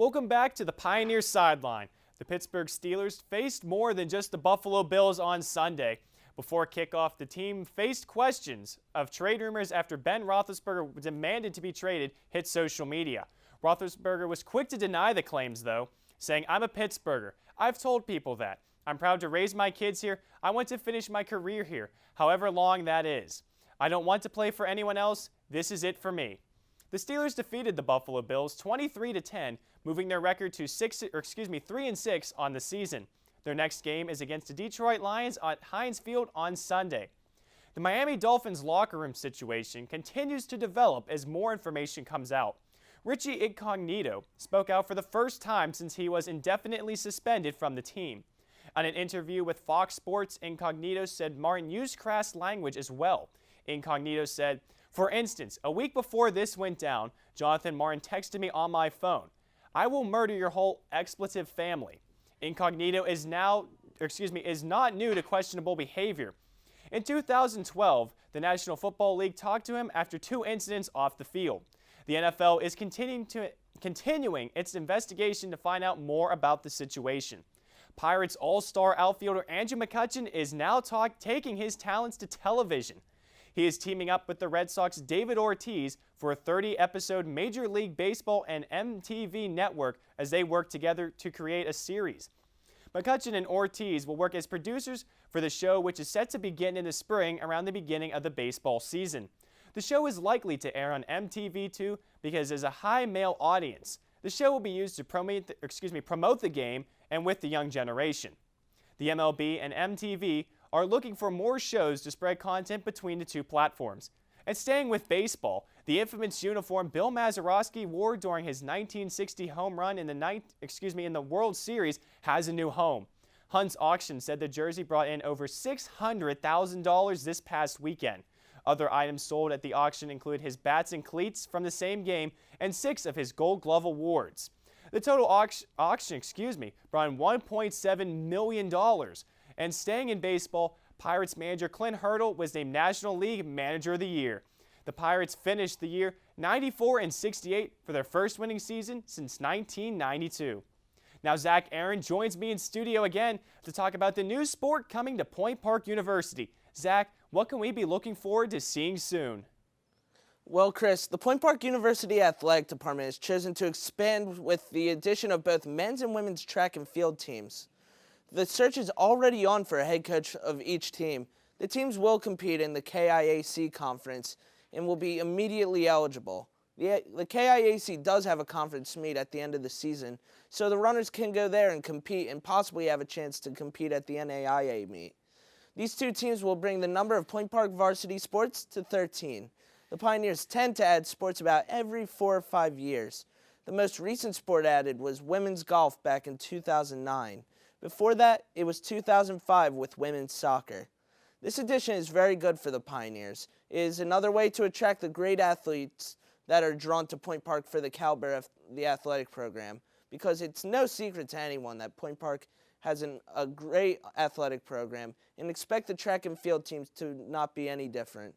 Welcome back to the Pioneer Sideline. The Pittsburgh Steelers faced more than just the Buffalo Bills on Sunday. Before kickoff, the team faced questions of trade rumors after Ben Roethlisberger demanded to be traded hit social media. Roethlisberger was quick to deny the claims, though, saying, "I'm a Pittsburgher. I've told people that. I'm proud to raise my kids here. I want to finish my career here, however long that is. I don't want to play for anyone else. This is it for me." The Steelers defeated the Buffalo Bills 23-10, moving their record to 3-6 on the season. Their next game is against the Detroit Lions at Heinz Field on Sunday. The Miami Dolphins locker room situation continues to develop as more information comes out. Richie Incognito spoke out for the first time since he was indefinitely suspended from the team. On an interview with Fox Sports, Incognito said Martin used crass language as well. Incognito said, "For instance, a week before this went down, Jonathan Martin texted me on my phone. 'I will murder your whole expletive family.' Incognito is not new to questionable behavior. In 2012, the National Football League talked to him after 2 incidents off the field. The NFL is continuing its investigation to find out more about the situation. Pirates all-star outfielder Andrew McCutchen is now taking his talents to television. He is teaming up with the Red Sox David Ortiz for a 30-episode Major League Baseball and MTV network as they work together to create a series. McCutchen and Ortiz will work as producers for the show, which is set to begin in the spring around the beginning of the baseball season. The show is likely to air on MTV2 because there's a high male audience. The show will be used to promote the game and with the young generation. The MLB and MTV are looking for more shows to spread content between the two platforms. And staying with baseball, the infamous uniform Bill Mazeroski wore during his 1960 home run in the World Series has a new home. Hunt's Auction said the jersey brought in over $600,000 this past weekend. Other items sold at the auction include his bats and cleats from the same game and 6 of his Gold Glove awards. The total auction brought in $1.7 million. And staying in baseball, Pirates manager Clint Hurdle was named National League Manager of the Year. The Pirates finished the year 94-68 for their first winning season since 1992. Now Zach Aaron joins me in studio again to talk about the new sport coming to Point Park University. Zach, what can we be looking forward to seeing soon? Well, Chris, the Point Park University Athletic Department has chosen to expand with the addition of both men's and women's track and field teams. The search is already on for a head coach of each team. The teams will compete in the KIAC conference and will be immediately eligible. The KIAC does have a conference meet at the end of the season, so the runners can go there and compete and possibly have a chance to compete at the NAIA meet. These 2 teams will bring the number of Point Park varsity sports to 13. The Pioneers tend to add sports about every 4 or 5 years. The most recent sport added was women's golf back in 2009. Before that, it was 2005 with women's soccer. This addition is very good for the Pioneers. It is another way to attract the great athletes that are drawn to Point Park for the caliber of the athletic program, because it's no secret to anyone that Point Park has a great athletic program, and expect the track and field teams to not be any different.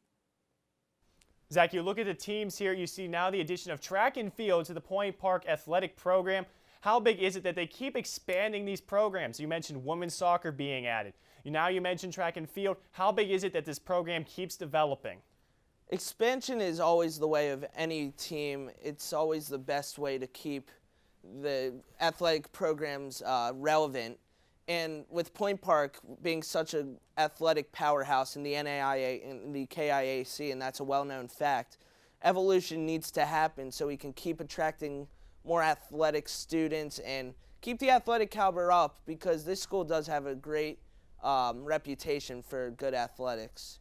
Zach, you look at the teams here, you see now the addition of track and field to the Point Park athletic program. How big is it that they keep expanding these programs? You mentioned women's soccer being added. Now you mentioned track and field. How big is it that this program keeps developing? Expansion is always the way of any team. It's always the best way to keep the athletic programs relevant. And with Point Park being such an athletic powerhouse in the NAIA and the KIAC, and that's a well-known fact, evolution needs to happen so we can keep attracting more athletic students and keep the athletic caliber up, because this school does have a great reputation for good athletics.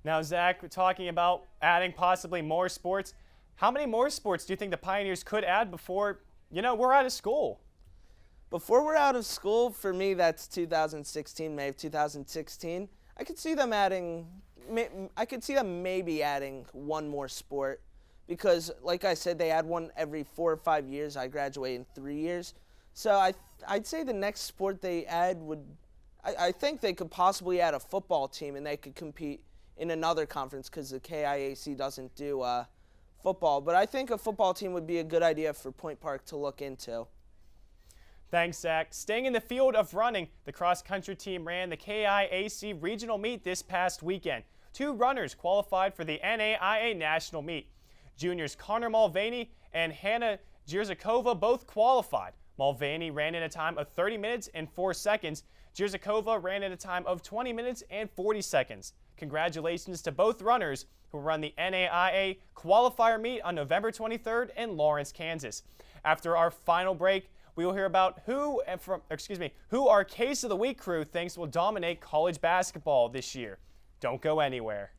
Now, Zach, we're talking about adding possibly more sports. How many more sports do you think the Pioneers could add before, we're out of school? Before we're out of school, for me, that's 2016, May of 2016. I could see them maybe adding one more sport. Because, like I said, they add one every 4 or 5 years. I graduate in 3 years. So I'd say the next sport they add I think they could possibly add a football team, and they could compete in another conference, because the KIAC doesn't do football, but I think a football team would be a good idea for Point Park to look into. Thanks, Zach. Staying in the field of running, the cross-country team ran the KIAC regional meet this past weekend. 2 runners qualified for the NAIA national meet. Juniors Connor Mulvaney and Hannah Jirzakova both qualified. Mulvaney ran in a time of 30 minutes and 4 seconds. Jirzakova ran in a time of 20 minutes and 40 seconds. Congratulations to both runners who run the NAIA qualifier meet on November 23rd in Lawrence, Kansas. After our final break, we will hear about who our Case of the Week crew thinks will dominate college basketball this year. Don't go anywhere.